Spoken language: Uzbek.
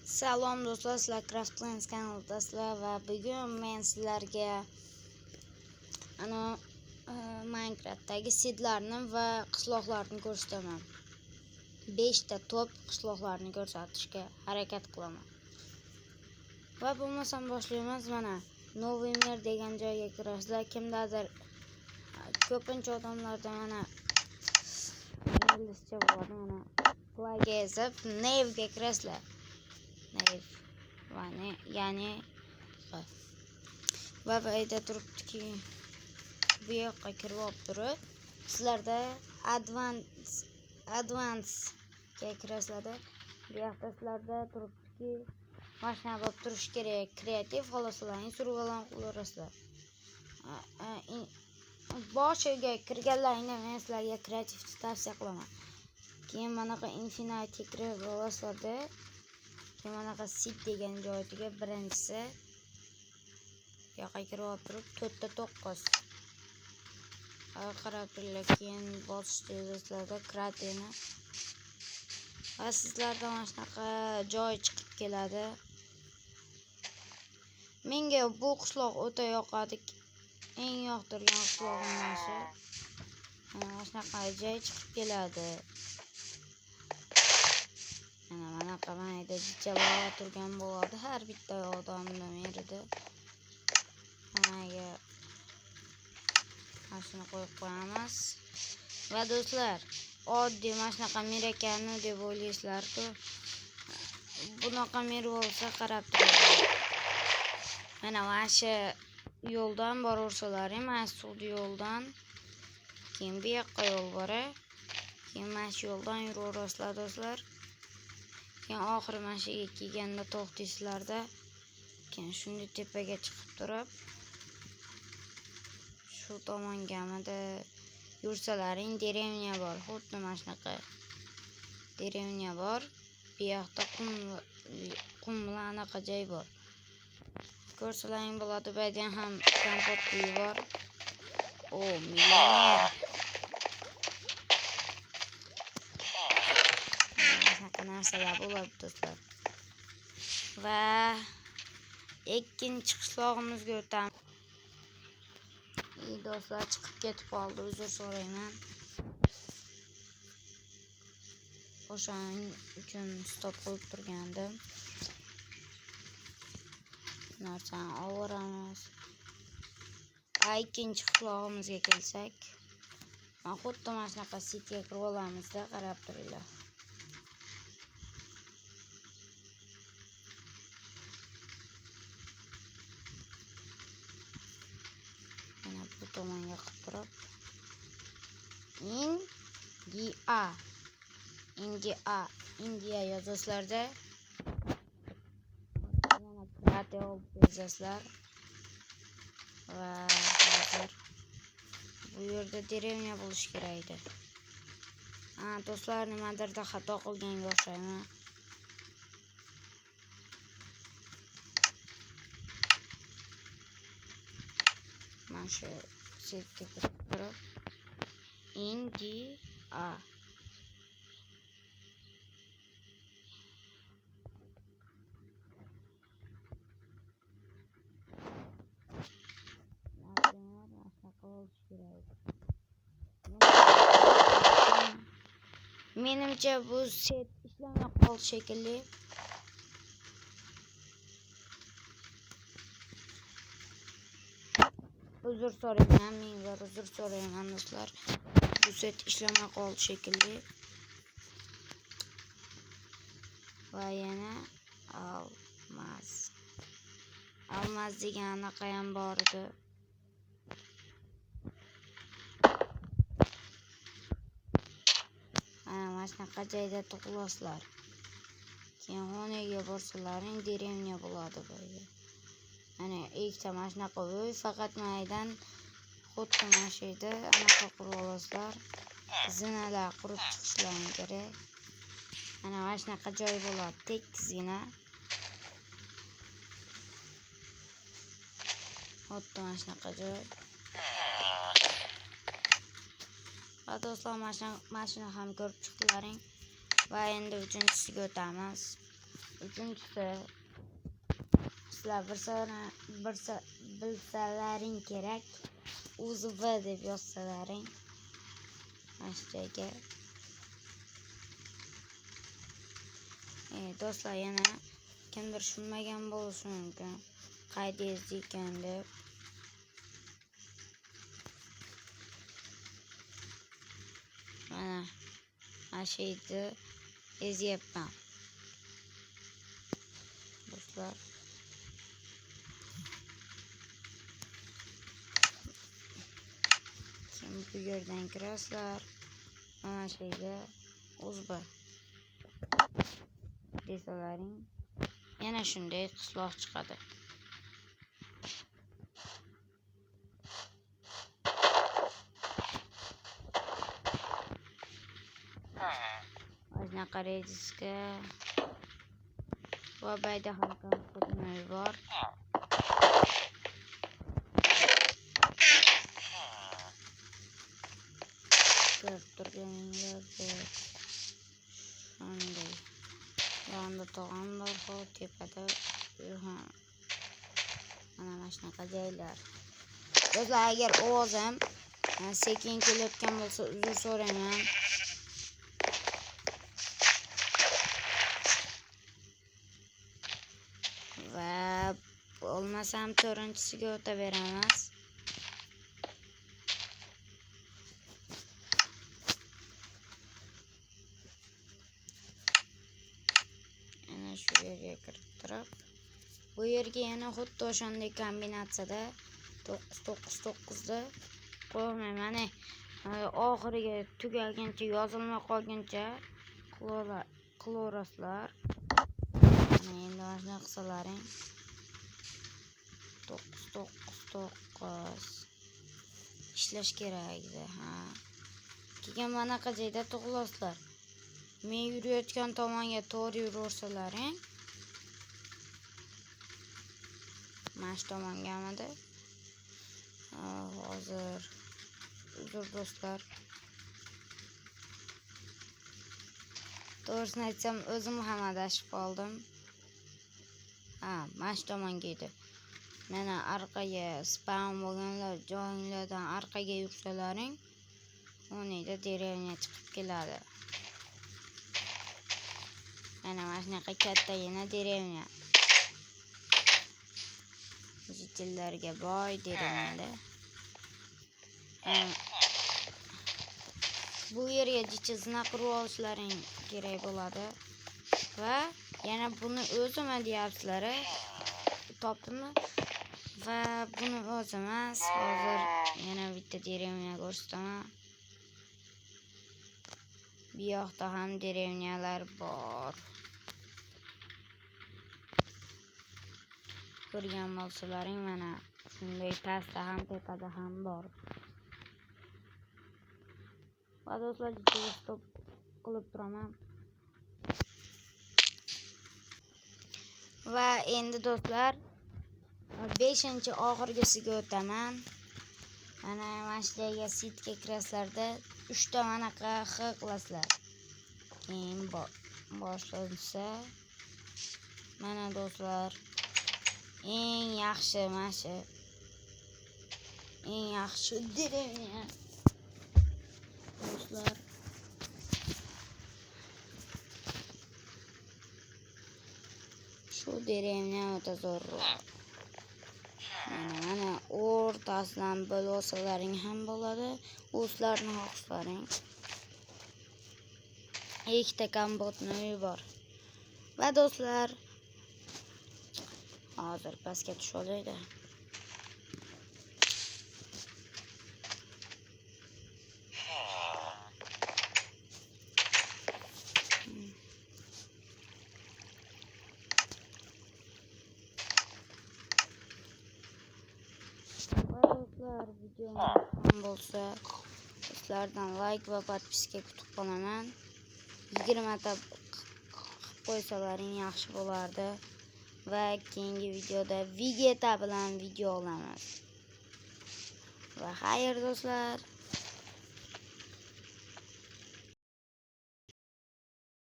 Salom do'stlar, sizlar Craft Plans kanalidasizlar va bugun men sizlarga Minecraftdagi seedlarni va qishloqlarni ko'rsataman. 5 ta top qishloqlarni ko'rsatishga harakat qilaman. Va bo'lmasam boshlaymiz. Mana Noviy Mir degan joyga kirasizlar. Kimdadir ko'pincha odamlarda mana inglizcha bo'ladi, mana flag ezib Nave'ga kirasizlar. Ya'ni va bayda turibdiki, bu yoqqa kirib olib turib sizlarda advance ga kirasizlarda, bu yoqda sizlarda turibdiki mashina bo'lib turishi kerak. Kreativ xohlasalarning survival qilaverasizlar. Boshiga kirganlaringda men sizlarga kreativni tavsiya qilaman. Keyin manaqa infinity kirib olasizlarda, manaqa seed degan joyiga birinchisi yoqqa kirib olib turib 4 ta 9 qarab turinglar. Keyin bosishingizlarda kraterni va sizlarda mana shunaqa joy chiqib keladi. Menga bu qishloq o'ta yoqadi. Eng yoqtirgan qishlog'im mana shu. Mana shunaqa joy chiqib keladi. Mana qamayda jichalar turgan bo'ladi har bitta odamning yerida. Managa mashina qo'yib qo'yamiz. Va do'stlar, oddiy mashinaqa mirakanni deb o'ylaysizlar-ku. Bunaqa mir bo'lsa qarab turing. Mana shu yo'ldan boraversalaring, mana suvli yo'ldan. Keyin bu yoqqa yo'l bor. Keyin mana shu yo'ldan yuraverasizlar do'stlar. Keyin oxiri mana shu yerga kelganda to'xtaysizlarda, keyin shunday tepaga chiqib turib shu tomongamida yursalaring derevnya bor. Xuddi mana shunaqa derevnya bor. Bu yoqda qum bilan anaqa joy bor. Ko'rsalaring bo'ladi. Bu yerda ham kompot uyi bor. O, millioner. Narsalar bo'ladi do'stlar. Va ikkinchi qishlog'imizga o'tamiz. Do'stlar chiqib ketib qoldi, uzr so'rayman. O'shaning uchun stop qo'yib turgandim. Narsani olamiz. Ikkinchi qishlog'imizga kelsak, mana xuddi mana shunaqa sitga kirib olamizda, qarab turinglar. Bu tomonga qilib turib India yozasizlarda yana krater olib yozasizlar. Va hozir bu yerda derevnya bo'lishi kerak edi. Do'stlar, nimadir xato qilganga o'xshayman. Mana shu setga kirib turib India menimcha bu set ishlamay qoldi shekilli. Uzr so'rayman, minglar uzr so'rayman do'stlar. Bu set ishlamay qoldi shekilli. Va yana almaz degan anaqa ham bor edi. Mana shunaqa joyda tug'ilasizlar. Keyin xonaga borsalaring derevnya bo'ladi bo'ldi. Mana ikkita mana shunaqa uy, faqat maydan xuddi mana shu yerda anaqa qurib olasizlar. Zinalar qurib chiqishlaring kerak. Mana shunaqa joy bo'ladi, tekisgina. Xuddi mana shunaqa joy. Va do'stlar, mashina ham ko'rib chiqdilaring. Va endi uchinchisiga o'tamiz. Uchinchisi, sizlar bilsalaring kerak, UZV deb yozsalaring mana shu joyga. Do'stlar, yana kimdir tushunmagan bo'lishi mumkin, qayda ekan deb. Mana shu yerda ezyapman do'stlar. Kim bu yerdan kirasizlar, mana shu yerda UZV desalaring yana shunday qishloq chiqadi. Mana qaraysizga va bayda ham kompyuterlar bor. Ko'rib turganingizdek shunday yonda tog'am bor, tepada mana shunaqa joylar. Do'stlar, agar ovozim sekin kelayotgan bo'lsa uzr so'rayman. Va bo'lmasam 4-siga o'taveramiz. Ana shu yerga kirittirib, bu yerga yana xuddi o'shanday kombinatsiyada 999 da qo'ymayman. Oxiriga tugaguncha, yozilmay qolguncha qilaverasizlar. Endi mana shuni qilsalaring 999 ishlash kerak edi. Keyin manaqa joyda tug'ilasizlar. Men yurayotgan tomonga to'g'ri yuraversalaring, mana shu tomongamidi. Hozir uzr do'stlar. To'g'risini aytsam, o'zim ham adashib qoldim. Mana shu tomonga edi. Mana orqaga spam bo'lganlar joyinglardan orqaga yursalaring, o'nida derevnya chiqib keladi. Mana shunaqa kattagina derevnya. Jitillarga boy derevnyada. Bu yerga jichizna qurib olishlaring kerak bo'ladi. Va yana buni o'zim deyapsizlar, topdimmi? Va buni o'zim emas, hozir yana bitta derevnya ko'rsataman. Bu yoqda ham derevnyalar bor. Ko'rgan bo'lsalaring, mana shunday pastda ham tepada ham bor. Va do'stlar, stop qilib turaman. Va endi do'stlar 5-oxirgisiga o'taman. Mana shu yerga sitga kirasizlarda 3 ta manaqa qilasizlar. Keyin boshlansa mana do'stlar, eng yaxshi mana shu eng yaxshi derevnya do'stlar. Shu derevnya o'ta zo'rroq. Mana o'rtasidan bo'lib olsalaring ham bo'ladi. O'zlarini xohishlaring. Ikkita kompotni uyi bor. Va do'stlar, hozir pastga tushib olaydi. Video ham bo'lsa, sizlardan like va podpiska kutib qolaman. 20 ta qo'ysalaring yaxshi bo'lardi. Va keyingi videoda Vegeta bilan video olamiz. Va xayr do'stlar.